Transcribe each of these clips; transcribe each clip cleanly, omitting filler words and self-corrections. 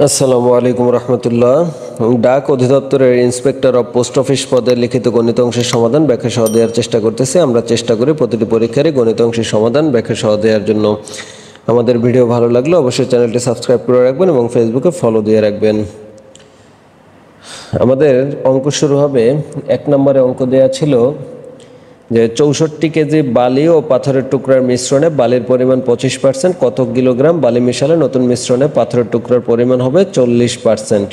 আসসালামু আলাইকুম রহমতুল্লাহ। ডাক অধিদপ্তরের ইন্সপেক্টর অফ পোস্ট অফিস পদে লিখিত গণিত অংশের সমাধান ব্যাখ্যা সহ দেওয়ার চেষ্টা করতেছি। আমরা চেষ্টা করি প্রতিটি পরীক্ষারই গণিত অংশের সমাধান ব্যাখ্যা সহ দেওয়ার জন্য। আমাদের ভিডিও ভালো লাগলে অবশ্যই চ্যানেলটি সাবস্ক্রাইব করে রাখবেন এবং ফেসবুকে ফলো দিয়ে রাখবেন। আমাদের অঙ্ক শুরু হবে। 1 নম্বরে অঙ্ক দেওয়া ছিল যে 64 কেজি বালি ও পাথরের টুকরার মিশ্রণে বালির পরিমাণ 25%, কত কিলোগ্রাম বালি মিশালে নতুন মিশ্রণে পাথরের টুকরার পরিমাণ হবে 40%।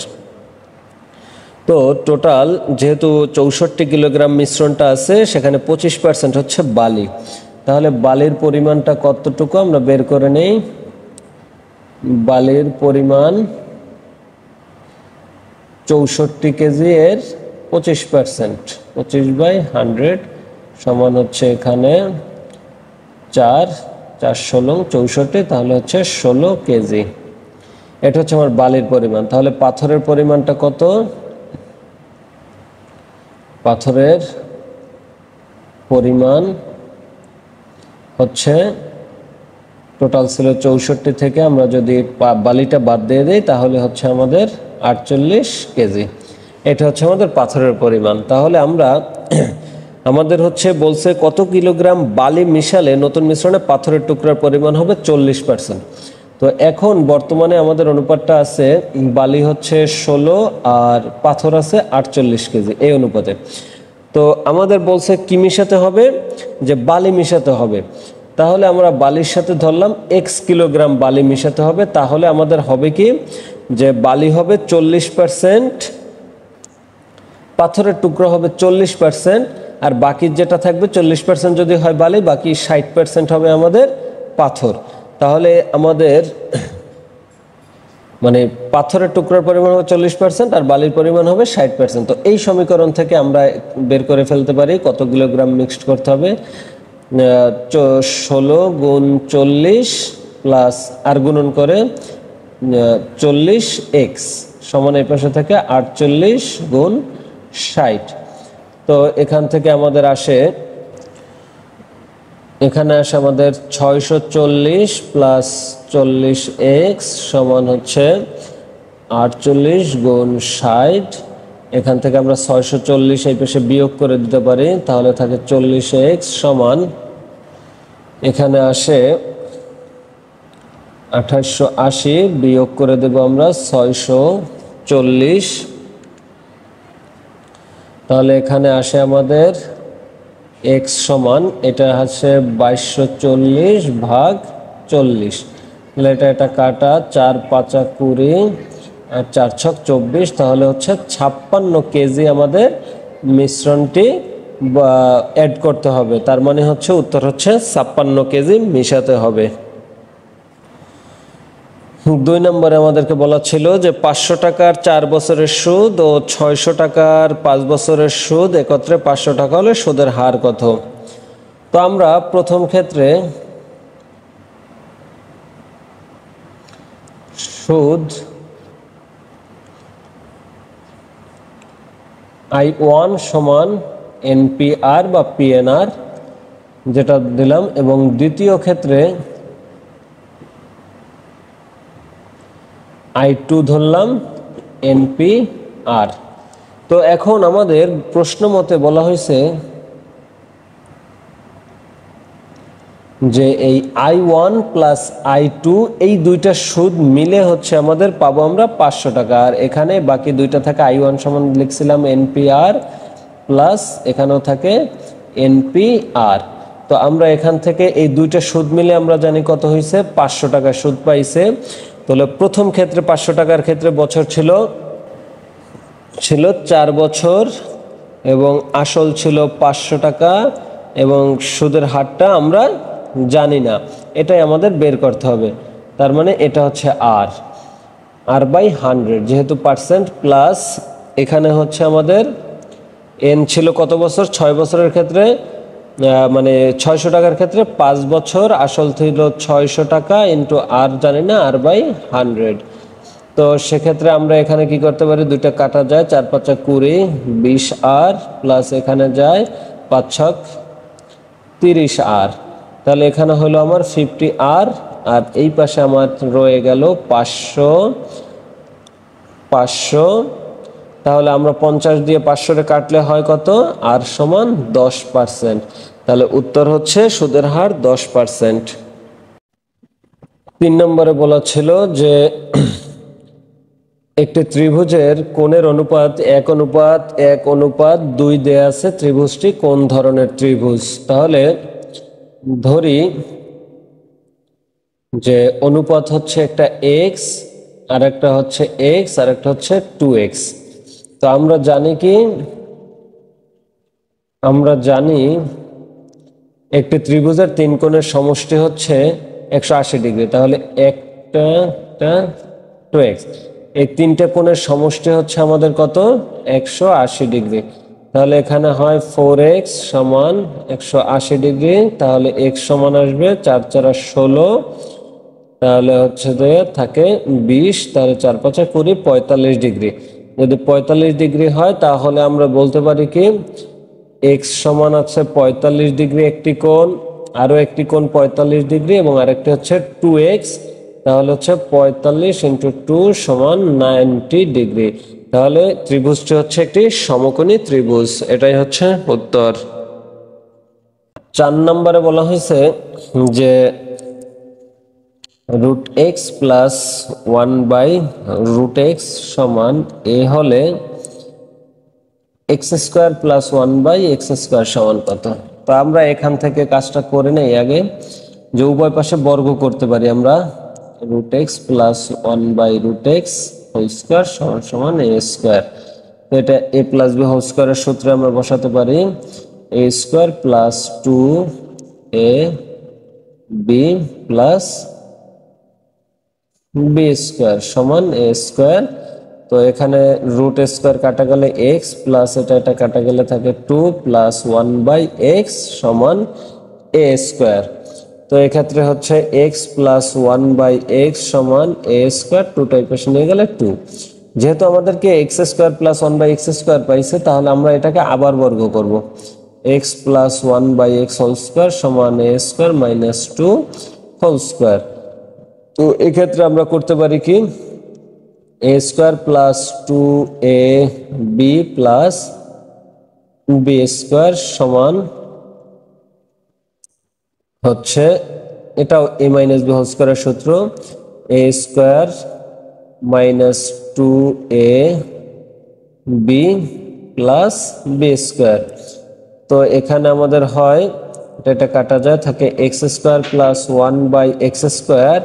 তো টোটাল যেহেতু 64 কিলোগ্রাম মিশ্রণটা আছে, সেখানে 25% হচ্ছে বালি, তাহলে বালির পরিমাণটা কতটুকু আমরা বের করে নেই। বালির পরিমাণ 64 কেজি এর 25%, 25/100 সমান হচ্ছে এখানে 4 16 64, তাহলে হচ্ছে 16 কেজি। এটা হচ্ছে আমার বালির পরিমাণ। তাহলে পাথরের পরিমাণটা কত? পাথরের পরিমাণ হচ্ছে টোটাল ছিল 64 থেকে আমরা যদি বালিটা বাদ দিয়ে দিই তাহলে হচ্ছে আমাদের 48 কেজি। এটা হচ্ছে আমাদের পাথরের পরিমাণ। তাহলে আমরা আমাদের হচ্ছে বলছে কত কিলোগ্রাম বালি মিশালে নতুন মিশ্রণে পাথরের টুকরার পরিমাণ হবে 40%। তো এখন বর্তমানে আমাদের অনুপাতটা আছে বালি হচ্ছে 16 আর পাথর আছে 48 কেজি, এই অনুপাতে। তো আমাদের বলছে কি মিশাতে হবে, যে বালি মিশাতে হবে। তাহলে আমরা বালির সাথে ধরলাম x কিলোগ্রাম বালি মিশাতে হবে। তাহলে আমাদের হবে কি, যে বালি হবে 40%, পাথরের টুকরো হবে 40%, আর বাকি যেটা থাকবে 40% যদি হয় বালি, বাকি 60% হবে আমাদের পাথর। তাহলে আমাদের মানে পাথরের টুকরার পরিমাণ হবে 40% আর বালির পরিমাণ হবে 60%। তো এই সমীকরণ থেকে আমরা বের করে ফেলতে পারি কত কিলোগ্রাম মিক্সড করতে হবে। 16 গুণ 40 প্লাস আর গুণন করে 40x সমান এই পাশে থেকে 48 গুণ 60। তো এখান থেকে আমাদের আসে, এখানে আসে আমাদের 640 প্লাস 40x সমান হচ্ছে 48 গুণ 60। এখান থেকে আমরা 640 এই পাশে বিয়োগ করে দিতে পারি, তাহলে থাকে 40x সমান এখানে আসে 2880, বিয়োগ করে দেব আমরা 640, তাহলে এখানে আসে আমাদের x সমান এটা হচ্ছে 2240 ভাগ 40। তাহলে এটা কাটা 4 5 20 আর 4 6 24, তাহলে হচ্ছে 56 কেজি আমাদের মিশ্রণটি অ্যাড করতে হবে। তার মানে হচ্ছে উত্তর হচ্ছে 56 কেজি মিশাতে হবে। 2 নম্বরে আমাদেরকে বলা ছিল যে 500 টাকার 4 বছরের সুদ ও 600 টাকার 5 বছরের সুদ একত্রে 500 টাকা হলে সুদের হার কত। তো আমরা প্রথম ক্ষেত্রে সুদ I1 সমান NPR বা PNR যেটা দিলাম, এবং দ্বিতীয় ক্ষেত্রে I2 ধরলাম NPR। তো এখন আমাদের প্রশ্ন মতে বলা হয়েছে যে এই I1 প্লাস I2 এই দুইটা সুদ মিলে হচ্ছে আমাদের পাবো আমরা 500 টাকা। আর এখানে বাকি দুইটা থাকে I1 সমান লিখছিলাম NPR প্লাস এখানেও থাকে NPR। তো আমরা এখান থেকে এই দুইটা সুদ মিলে আমরা জানি কত হয়েছে, 500 টাকা সুদ পাইছে। তাহলে প্রথম ক্ষেত্রে 500 টাকার ক্ষেত্রে বছর ছিল 4 বছর এবং আসল ছিল 500 টাকা এবং সুদের হারটা আমরা জানি না, এটাই আমাদের বের করতে হবে। তার মানে এটা হচ্ছে R/100 যেহেতু পার্সেন্ট, প্লাস এখানে হচ্ছে আমাদের N ছিল কত বছর, 6 বছরের ক্ষেত্রে মানে 600 টাকার ক্ষেত্রে 5 বছর, আসল ছিল 600 টাকা ইন্টু R জানি না, R/100। তো সেক্ষেত্রে আমরা এখানে কি করতে পারি, দুইটা কাটা যায়, 4 5 20 20R প্লাস এখানে যায় 5 6 30R। তাহলে এখানে হলো আমার 50R আর এই পাশে আমার রয়ে গেল 500 500, তাহলে আমরা 50 দিয়ে 500 রে কাটলে হয় কত? আর সমান 10%। তাহলে উত্তর হচ্ছে সুদের হার 10%। 3 নম্বরে বলা ছিল যে একটি ত্রিভুজের কোণের অনুপাত 1:1:2 দেয়া আছে, ত্রিভুজটি কোন ধরনের ত্রিভুজ? তাহলে ধরি যে অনুপাত হচ্ছে একটা x, আর একটা হচ্ছে x, আর একটা হচ্ছে 2x। তো আমরা জানি একটি ত্রিভুজের 3 কোণের সমষ্টি হচ্ছে 180 ডিগ্রি। তাহলে একটা 2x, এই 3টে কোণের সমষ্টি হচ্ছে আমাদের কত? 180 ডিগ্রি। তাহলে এখানে হয় 4x সমান 180 ডিগ্রি। তাহলে x সমান আসবে 4 4 16, তাহলে হচ্ছে যে থাকে 20, তাহলে 4 5 20, 45 ডিগ্রি। যদি 45 ডিগ্রি হয় তাহলে আমরা বলতে পারি কি x সমান আছে 45 ডিগ্রি একটি কোণ, আরো একটি কোণ 45 ডিগ্রি, এবং আরেকটি হচ্ছে 2x। তাহলে হচ্ছে 45 × 2 সমান 90 ডিগ্রি। তাহলে ত্রিভুজটি হচ্ছে একটি সমকোণী ত্রিভুজ। এটাই হচ্ছে উত্তর। 4 নম্বরে বলা হয়েছে যে √x + 1/√x সমান a হলে x² + 1/x² সমান কত? তো আমরা এখান থেকে কাজটা করে নেই আগে, যে উভয় পাশে বর্গ করতে পারি আমরা। √x + 1/√x² সমান a²। তো এটা a + b² এর সূত্রে আমরা বসাতে পারি a² + 2ab + b² সমান a²। তো এখানে √² কাটা গেলে x, প্লাস এটা কাটা গেলে থাকে 2 + 1/x সমান a²। তো এক্ষেত্রে হচ্ছে x + 1/x সমান a², 2টা এই পাশে নিয়ে গেলে 2। যেহেতু আমাদেরকে x² + 1/x² পাইছে, তাহলে আমরা এটাকে আবার বর্গ করব। x + 1/x² সমান a² - 2²। তো এক্ষেত্রে আমরা করতে পারি কি a² + 2ab + b² সমান হচ্ছে এটাও a - b² এর সূত্র, a² - 2ab + b²। তো এখানে আমাদের হয় এটা কাটা যায়, থাকে x² + 1/x²,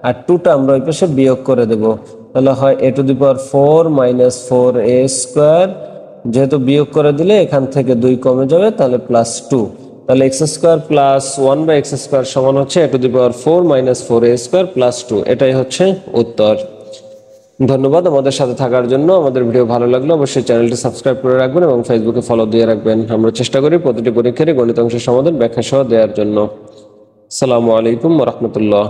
আর 2টা আমরা ওই পাশে বিয়োগ করে দেব। তাহলে হয় a⁴ - 4a²। যেহেতু বিয়োগ করে দিলে এখান থেকে 2 কমে যাবে, তাহলে +2। তাহলে x² + 1/x² সমান হচ্ছে a⁴ - 4a² + 2। এটাই হচ্ছে উত্তর। ধন্যবাদ আমাদের সাথে থাকার জন্য। আমাদের ভিডিও ভালো লাগলে অবশ্যই চ্যানেলটি সাবস্ক্রাইব করে রাখবেন এবং ফেসবুকে ফলো দিয়ে রাখবেন। আমরা চেষ্টা করি প্রতিটি পরীক্ষারই গণিত অংশের সমাধান ব্যাখ্যা সহ দেওয়ার জন্য। আসসালামু আলাইকুম ওয়া রাহমাতুল্লাহ।